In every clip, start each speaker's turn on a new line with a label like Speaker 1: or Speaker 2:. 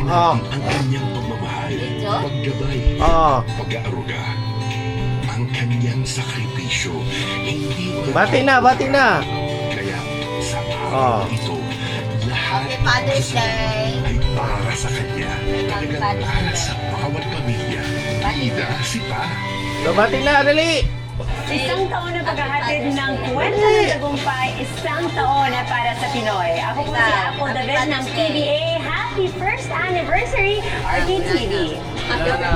Speaker 1: natin ang kanyang pagmamahal, paggabay, pag-aaruga, ang kanyang sakripisyo. Hindi
Speaker 2: Bati na, bati na.
Speaker 1: Kaya sa araw ito, lahat ng
Speaker 3: Father's
Speaker 1: kasalanan
Speaker 3: Day.
Speaker 1: ay para sa kanya. Talagang para sa bawat pamilya. Bida si Pa.
Speaker 2: So, bati na, dali.
Speaker 4: Isang taon na paghahatid ng kwento ng tagumpay, isang taon na para sa Pinoy. Ako po si Apple David ng PBA. Happy first anniversary, RTTV.
Speaker 2: Wala na.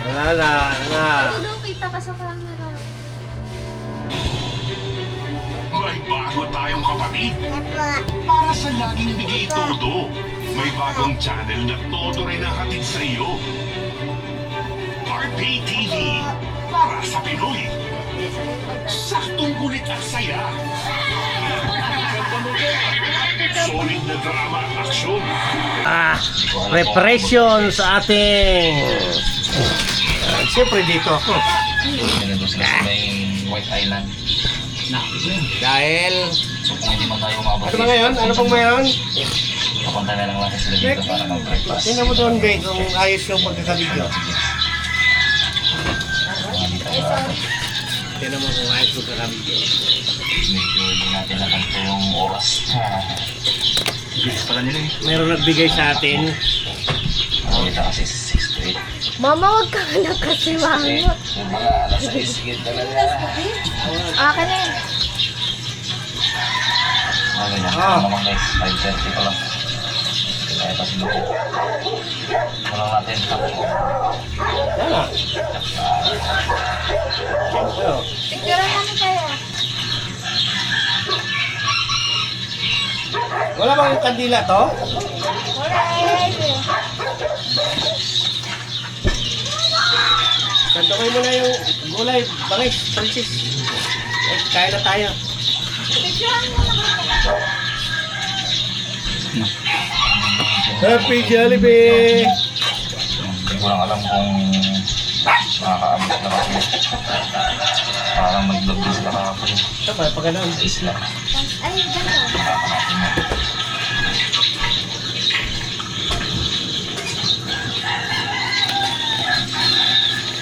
Speaker 2: Wala na.
Speaker 3: Kita ka sa camera.
Speaker 1: May bago tayong kapatid. Para sa laging bigay todo. May bagong channel na todo rin ang hatid sa iyo. RPTV. Para sa Pinoy. Saktong kulit at saya. Solid na drama at aksyon.
Speaker 2: Preparation sa ating... Siyempre dito ako.
Speaker 5: Nandun sila sa may White Island.
Speaker 2: Dahil...
Speaker 5: So kung hindi man tayo umabot
Speaker 2: Ano ba ngayon? Ano pong mayroon?
Speaker 5: papunta na lang natin sila dito para mag-breakfast.
Speaker 2: Tingnan mo doon, Be, kung ayos yung pagkakabidyo. Tingnan mo kung ayos yung pagkakabidyo.
Speaker 5: Medyo hindi natin nakanto yung oras. Bilis pala nila eh.
Speaker 2: Mayroon nagbigay sa atin.
Speaker 5: Nakita kasi 6 to 8.
Speaker 3: Mama, huwag ka na kasi mangot.
Speaker 5: Yung mga alas 6 sigit talaga.
Speaker 3: Akin na eh.
Speaker 5: Ganyan. Ano naman guys, 5:30 pa lang. Kaya pa sila. Walang natin takbo.
Speaker 2: Wala.
Speaker 3: Picture namin kayo.
Speaker 2: Wala bang kandila to?
Speaker 3: Alright.
Speaker 2: Sandukoy mo na yung gulay, bangis, Francis. Kaya na tayo.
Speaker 3: Picture mo na kayo.
Speaker 2: Happy Jollibee!
Speaker 5: Hindi ko lang alam kung makakaabot na kasi. Parang mag-vlog din sila kahapon.
Speaker 2: Tama, pag ganun.
Speaker 5: Sa isla.
Speaker 3: Ay, ganito.
Speaker 5: Nakakanatin mo.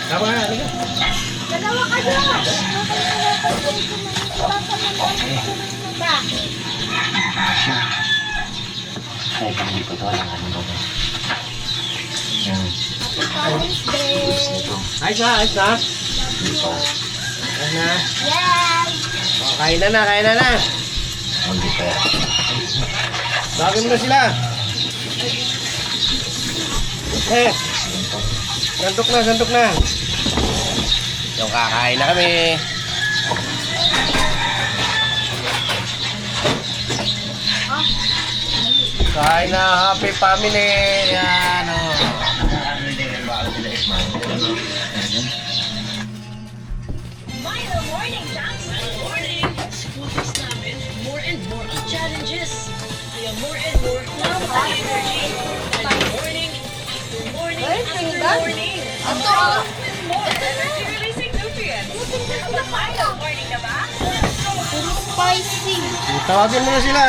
Speaker 2: Tama, ano ka?
Speaker 3: Dalawa kayo.
Speaker 5: Ay, kung hindi ko ito alam ano ba. Yan.
Speaker 3: Father's Day.
Speaker 2: Ayos na, ayos na.
Speaker 5: Dito.
Speaker 2: Ayos na.
Speaker 3: Yes.
Speaker 2: Oh, kain na, kain na.
Speaker 5: Hindi kaya.
Speaker 2: Bagay mo na sila. Sandok na. Yung kakain na kami. Kain na, happy family. Yan, oh.
Speaker 4: Milo Morning Dance. Morning. Scooters namin. More and more challenges. Kaya more and more love and energy. And morning, after morning,
Speaker 3: Ay,
Speaker 4: after
Speaker 3: sinigang.
Speaker 4: morning.
Speaker 3: Ito.
Speaker 4: With more energy releasing nutrients. Milo Morning na ba?
Speaker 3: Puro spicy.
Speaker 2: Tawagin mo na sila.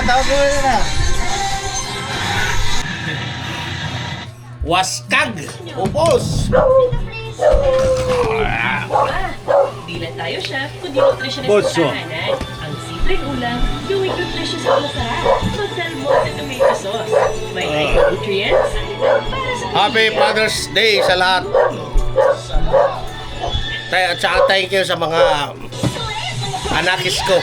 Speaker 2: Waskag! Upos!
Speaker 4: Di lang tayo chef, kundi nutritionist
Speaker 2: Boso.
Speaker 4: sa tahanan. Ang simpleng ulam, gawing nutritious at masarap. Magdalmot sa tomato sauce. May nutrients para sa
Speaker 2: Happy Father's Day sa lahat. At saka thank you sa mga anakis ko.